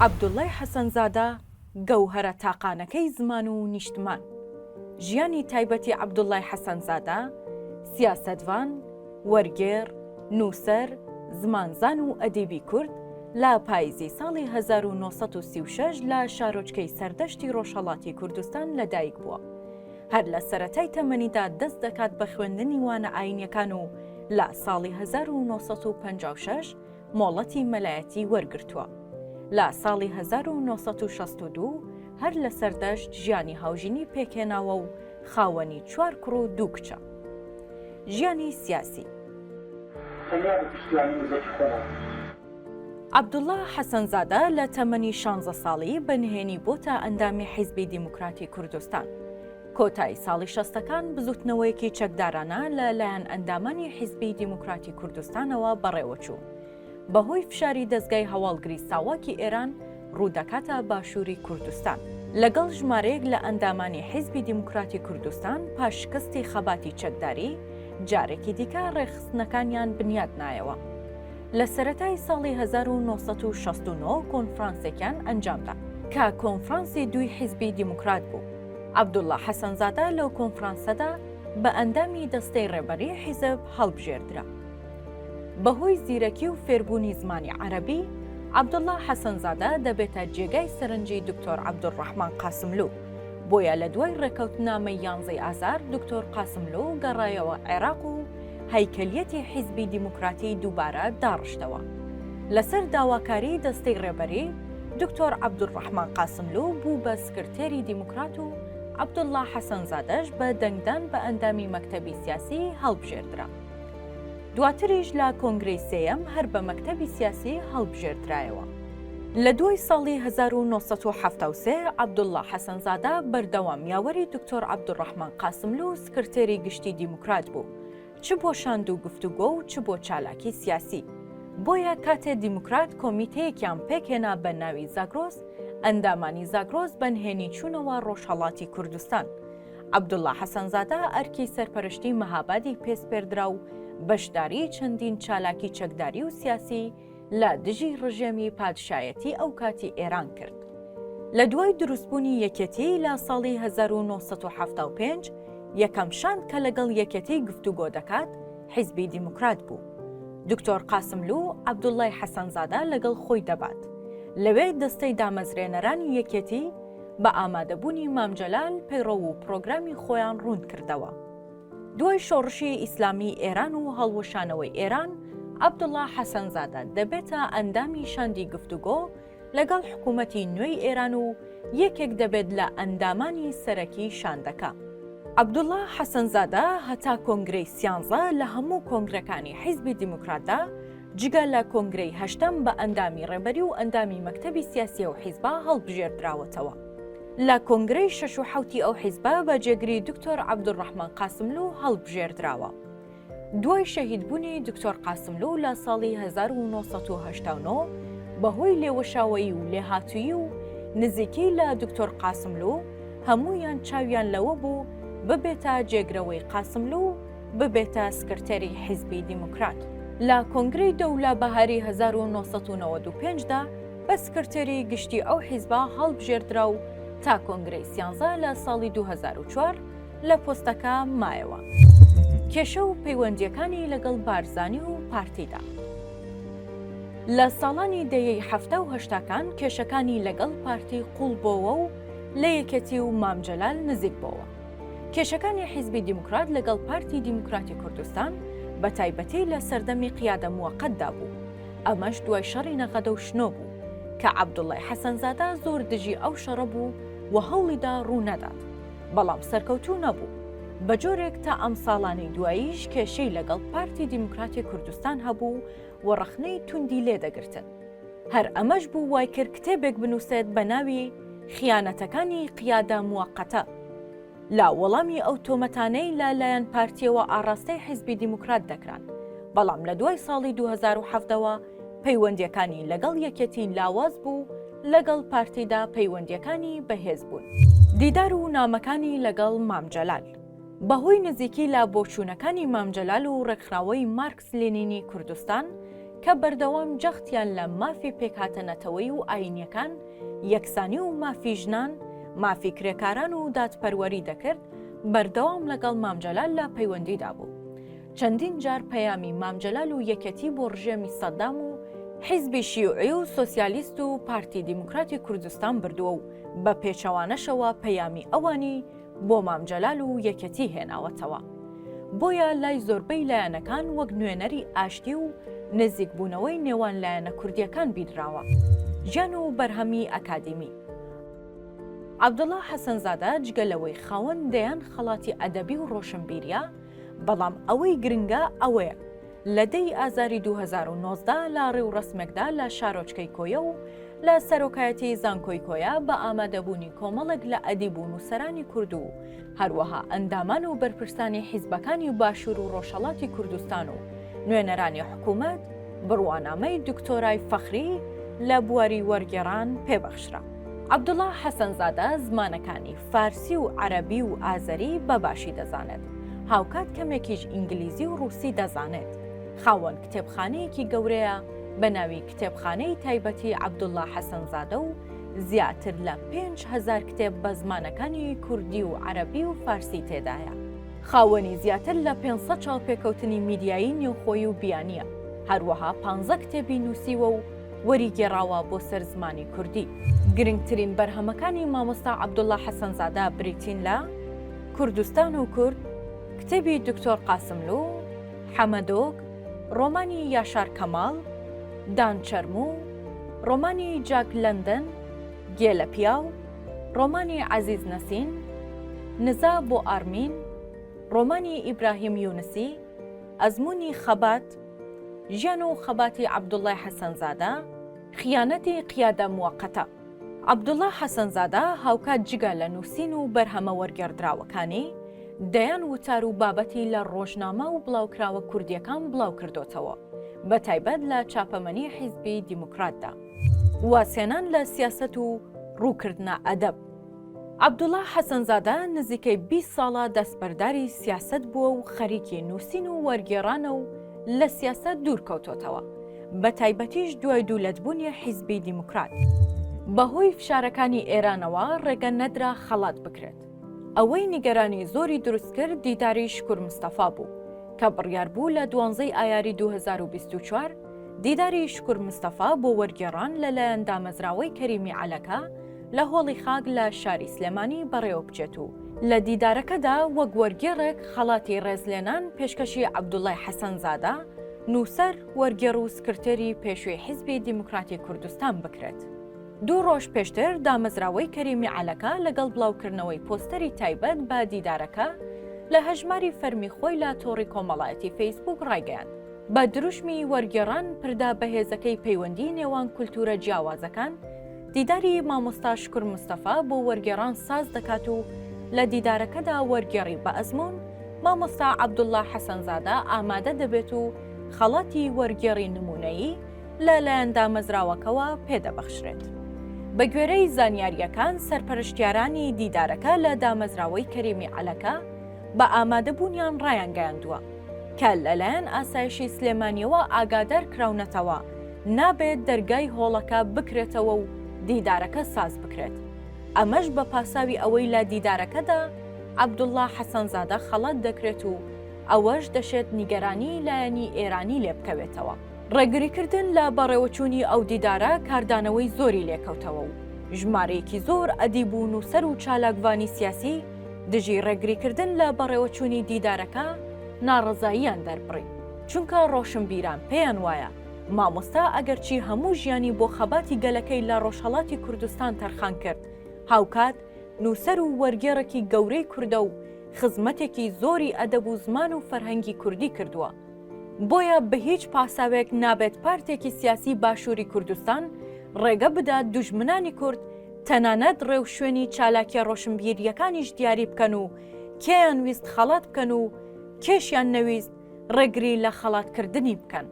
عەبدوڵڵای حەسەنزادە گەوهرە تاقانەکەی زمان و نیشتمان. ژیانی تایبەتی عەبدوڵڵای حەسەنزادە سیاسەتوان، وەرگێڕ، نووسەر، زمانزان و ئەدیبی کورد لە پاییزی ساڵی 1936 لە شارۆچکەی سەردەشتی ڕۆژهەڵاتی کوردستان لەدایک بووە. هەر لە سەرەتای تەمەنیدا دەست دەکات بە خوێندنی وانە ئاینیەکان و لە ساڵی 1956 مۆڵەتی مەلایەتی وەرگرتووە. لە ساڵی 1962 هەر لە سەردەشت ژیانی هاوژینی پێکهێناوە و خاوەنی 4 کوڕ و 2 کچە. ژیانی سیاسی عەبدوڵڵا حەسەنزادە لە تەمەنی 16 ساڵی بەنهێنی بۆتە ئەندامی حیزبی دیموکراتی کوردستان. کۆتایی ساڵی 60ەکان بزوتنەوەیەکی چەکدارانە لەلایەن ئەندامانی حیزبی دیموکراتی کوردستانەوە بەڕێوەچوو. بەهۆی فشاری دەستگای هەواڵگری ساواکی ئێران ڕوودەکاتە باشووری کوردستان. لەگەڵ ژمارەیەک لە ئەندامانی حیزبی دیموکراتی کوردستان پاشکەستی خەباتی چەکداری جارێکی دیکە ڕێخستنەکانیان بنیاد نایەوە. لە سەرەتای ساڵی 1969 کۆنفرانسێکیان ئەنجامدا کە کۆنفرانسی دوی حیزبی دیموکرات بوو. عەبدوڵڵا حەسەنزادە لەو کۆنفرانسەدا بە ئەندامی دەستەی ڕێبەری حیزب هەڵبژێردرا. بەهۆی زیرەکی و فێربوونی زمانی عەرەبی، عەبدوڵڵا حەسەنزادە دەبێتە جێگای سەرنجی دکتۆر عەبدوڕەحمان قاسملوو. بۆیە لە دوای ڕێکەوتنامەی 11 ئازار دکتۆر قاسملوو گەڕایەوە عێراق و هەیکەلیەتی حیزبی دیموکراتی دووبارە داڕشتەوە. لەسەر داواکاری دەستەی ڕێبەری، دکتۆر عەبدوڕەحمان قاسملوو بوو بە سکرتێری دیموکرات و عەبدوڵڵا حەسەنزادەش بە دەنگدان بە ئەندامی مەکتەبی سیاسی هەڵبژێردرا. دواتریش لە کۆنگرەی سێیەم هەر بە مەکتەبی سیاسی هەڵبژێردرایەوە. لە دوای ساڵی 1973 عەبدوڵڵا حەسەنزادە بەردەوام یاوەری دکتۆر عەبدوڕەحمان قاسملوو سکرتێری گشتی دیموکرات بوو، چ بۆ شاند و گفتوگۆ و چ بۆ چالاکی سیاسی. بۆیە کاتێ دیموکرات کۆمیتەیەکیان پێکهێنا بە ناوی زاگرۆس، ئەندامانی زاگرۆس بەنهێنی چوونەوە ڕۆژهەڵاتی کوردستان. عەبدوڵڵا حەسەنزادە ئەرکی سەرپەرشتی مەهابادی پێسپێردرا و بەشداری چەندین چالاکی چەکداری و سیاسی لە دژی ڕژێمی پادشایەتی ئەو کاتی ئێران کرد. لە دوای دروستبوونی یەکێتی لە ساڵی 1975 یەکەم شان کە لەگەڵ یەکێتی گفتوگۆ دەکات حیزبی دیموکرات بوو. دکتۆر قاسملوو عەبدوڵڵای حەسەنزادە لەگەڵ خۆی دەبات. لەوێ دەستەی دامەزرێنەرانی یەکێتی بە ئامادەبوونی مامجەلال پەیڕەو و پرۆگرامی خۆیان ڕوون کردەوە. دوای شۆڕشی ئیسلامی ئێران و هەڵوەشانەوەی ئێران، عەبدوڵڵا حەسەنزادە دەبێتە ئەندامی شاندی گفتوگۆ لەگەڵ حکوومەتی نوێی ئێران و یەکێک دەبێت لە ئەندامانی سەرەکی شاندەکە. عەبدوڵڵا حەسەنزادە هەتا کۆنگرەی 13 لە هەموو کۆنگرەکانی حیزبی دیموکراتدا جگە لە کۆنگرەی 8ەم بە ئەندامی ڕێبەری و ئەندامی مەکتەبی سیاسی و حیزبا هەڵبژێردراوەتەوە. لە کۆنگرەی 6 و 7 ئەو حیزبا بە جێگری دکتۆر عەبدوڕەحمان قاسملوو هەڵبژێردراوە. دوای شەهیدبوونی دکتۆر قاسملوو لە ساڵی 1989 بەهۆی لێوەشاوەیی و لێهاتوویی و نزیکی لە دکتۆر قاسملوو هەموویان چاویان لەوە بوو ببێتە جێگرەوەی قاسملوو ببێتە سکرتێری حیزبی دیموکرات. لە کۆنگرەی دەوڵە بەهاری 1995دا بە سکرتێری گشتی ئەو حیزبا هەڵبژێردرا و تا کۆنگرەی 13 لە ساڵی 2004 لە پۆستەکە مایەوە. کێشە و پەیوەندیەکانی لەگەڵ بارزانی و پارتیدا. لە ساڵانی دەیەی 70 و 80کان کێشەکانی لەگەڵ پارتی قوڵ بۆوە و لە یەکێتی و مامجەلال نزیک بۆوە. کێشەکانی حیزبی دیموکرات لەگەڵ پارتی دیموکراتی کوردستان بە تایبەتی لە سەردەمی قیادە موەقەتدا بوو. ئەمەش دوای شەڕی نەغەدە و شنۆ بوو کە عەبدوڵڵای حەسەنزادە زۆر دژی ئەو شەڕە بوو و هەوڵیدا ڕوو نەدات، بەڵام سەرکەوتوو نەبوو. بە جۆرێک تا ئەم ساڵانی دواییش کێشەی لەگەڵ پارتی دیموکراتی کوردستان هەبوو و ڕەخنەی توندی لێدەگرتن. هەر ئەمەش بوو وای کرد کتێبێک بنووسێت بە ناوی خیانەتەکانی قیادە موەقەتە. لا وەڵامی ئەو تۆمەتانەی لەلایەن پارتیەوە ئاڕاستەی حیزبی دیموکرات دەکران، بەڵام لە دوای ساڵی 2007ەوە پەیوەندیەکانی لەگەڵ یەکێتی لاواز بوو، لەگەڵ پارتیدا پەیوەندیەکانی بەهێز بوون. دیدار و نامەکانی لەگەڵ مامجەلال. بەهۆی نزیکی لە بۆچوونەکانی مامجەلال و ڕێکخراوەی مارکس لێنینی کوردستان، کە بەردەوام جەختیان لە مافی پێکهاتەنەتەوەی و ئاینیەکان، یەکسانی و مافی ژنان، مافی کرێکاران و دادپەروەری دەکرد، بەردەوام لەگەڵ مام جەلال لە پەیوەندیدا بوو. چەندین جار پەیامی مام جەلال و یەکەتی بۆ ڕژێمی سەدام و حیزبی شیوعی و سۆسیالیست و پارتی دیموکراتی کوردستان بردووە و بە پێچەوانەشەوە پەیامی ئەوانی بۆ مام جەلال و یەکەتی هێناوەتەوە. بۆیە لای زۆربەی لایەنەکان وەک نوێنەری ئاشتی و نزیکبوونەوەی نێوان لایەنە کوردیەکان بیدراوە. ژیان و بەرهەمی ئەکادیمی. عەبدوڵڵا حەسەنزادە جگەلەوەی خاوەن دەیان خەڵاتی ئەدەبی و ڕۆشنبیریە، بەڵام ئەوەی گرنگە ئەوەیە لە دەی ئازاری 2019 لە ڕێوڕەسمێکدا لە شارۆچکەی کۆیە و لە سەرۆکایەتی زانکۆی کۆیە بە ئامادەبوونی کۆمەڵێک لە ئەدیب و نووسەرانی کورد و هەروەها ئەندامان و بەرپرسانی حیزبەکانی باشوور و ڕۆژهەڵاتی کوردستان و نوێنەرانی حکوومەت بڕوانامەی دکتۆرای فەخری لە بواری وەرگێڕان پێبەخشرا. عەبدوڵڵا حەسەنزادە زمانەکانی فارسی و عەرەبی و ئازەری بەباشی دەزانێت، هاوکات کەمێکیش ئینگلیزی و ڕووسی دەزانێت. خاوەن کتێبخانەیەکی گەورەیە بە ناوی کتێبخانەی تایبەتی عەبدوڵڵا حەسەنزادە و زیاتر لە 5,000 کتێب بە زمانەکانی کوردی و عەرەبی و فارسی تێدایە. خاوەنی زیاتر لە 500 چاوپێکەوتنی میدیایی نێوخۆی و بیانیە، هەروەها 15 کتێبی نووسیوە و وەریگێڕاوە بۆ سەر زمانی کوردی. گرنگترین بەرهەمەکانی مامۆستا عەبدوڵڵا حەسەنزادە بریتین لە کوردستان و کورد، کتێبی دکتۆر قاسملو، حەمەدۆک، ڕۆمانی یاشار کەماڵ، دانچەرموو، ڕۆمانی جاک لەندەن، گێلە پیاو، ڕۆمانی عەزیز نەسین، نزا بۆ ئارمین، ڕۆمانی ئیبراهیم یونسی، ئەزموونی خەبات، ژیان و خەباتی عەبدوڵڵای حەسەنزادە، خیانەتی قیادە موەققەتە. عەبدوڵڵا حەسەنزادە هاوکات جگە لە نووسین و بەرهەمە وەرگێڕدراوەکانی دەیان وتار و بابەتی لە ڕۆژنامە و بڵاوکراوە کوردیەکان بڵاو کردوتەوە، بە تایبەت لە چاپەمەنی حیزبی دیموکراتدا. واسێنان لە سیاسەت و ڕووکردنە ئەدەب. عەبدوڵڵا حەسەنزادە نزیکەی 20 ساڵە دەستبەرداری سیاسەت بووە و خەریکی نووسین و وەرگێڕانە و لە سیاسەت دوورکەوتۆتەوە، بە تایبەتیش دوای دوولەتبوونی حیزبی دیموکرات. بەهۆی فشارەکانی ئێرانەوە ڕێگە نەدرا خەڵات بکرێت. ئەوەی نیگەرانی زۆری دروست کرد دیداری شکور مستەفا بوو کە بڕیار بوو لە 12 ئایاری 2024 دیداری شکور مستەفا بۆ وەرگێڕان لەلایەن دامەزراوەی کەریمی عەلەکە لە هۆڵی خاک لە شاری سلێمانی بەڕێوە بچێت و لە دیدارەکەدا وەک وەرگێڕێک خەڵاتی ڕێزلێنان پێشکەشی عەبدوڵڵای حەسەنزادە نووسەر وەرگێڕ و سکرتێری پێشوەی حیزبی دیموکراتی کوردستان بکرێت. 2 ڕۆژ پێشتر دامەزراوەی کەریمی عەلەکە لەگەڵ بڵاوکردنەوەی پۆستەری تایبەت بە دیدارەکە لە هەژماری فەرمی خۆی لە تۆڕی کۆمەڵایەتی فەیسبوک ڕایگەیاند. بە دروشمی وەرگێڕان پردا بەهێزەکەی پەیوەندی نێوان کولتورە جیاوازەکان، دیداری مامۆستا شکور مستەفا بۆ وەرگێڕان ساز دەکات و لە دیدارەکەدا وەرگێڕی بە ئەزموون مامۆستا عەبدوڵڵا حەسەنزادە ئامادە دەبێت و خەڵاتی وەرگێڕی نمونەیی لە لایەن دامەزراوەکەوە پێدەبەخشرێت. بە گوێرەی زانیاریەکان سەرپەرشتیارانی دیدارەکە لە دامەزراوەی کەریمی عەلەکە بە ئامادەبوونیان ڕایانگەیاندووە کە لەلایەن ئاسایشی سلێمانیەوە ئاگادار کراونەتەوە نابێت دەرگای هۆڵەکە بکرێتەوە و دیدارەکە ساز بکرێت. ئەمەش بە پاساوی ئەوەی لە دیدارەکەدا عەبدوڵڵا حەسەنزادە خەڵات دەکرێت و ئەوەش دەشێت نیگەرانی لایەنی ئێرانی لێ بکەوێتەوە. ڕێگریکردن لە بەڕێوەچوونی ئەو دیدارە کاردانەوەی زۆری لێکەوتەوە و ژمارەیەکی زۆر ئەدیب و نووسەر و چالاکوانی سیاسی دژی ڕێگریکردن لە بەڕێوەچوونی دیدارەکە ناڕەزاییان دەربڕی، چونکە ڕۆشنبیران پێیان وایە مامۆستا ئەگەرچی هەموو ژیانی بۆ خەباتی گەلەکەی لە ڕۆژهەڵاتی کوردستان تەرخان کرد، هاوکات نووسەر و وەرگێڕێکی گەورەی کوردە و خزمەتێکی زۆری ئەدەب و زمان و فەرهەنگی کوردی کردووە. بۆیە بە هیچ پاساوێک نابێت پارتێکی سیاسی باشووری کوردستان ڕێگە بدات دوژمنانی کورد تەنانەت ڕێو شوێنی چالاکیە ڕۆشنبیریەکانیش دیاری بکەن و کێیان ویست خەڵات بکەن و کێشیان نەویست ڕێگری لە خەڵاتکردنی بکەن.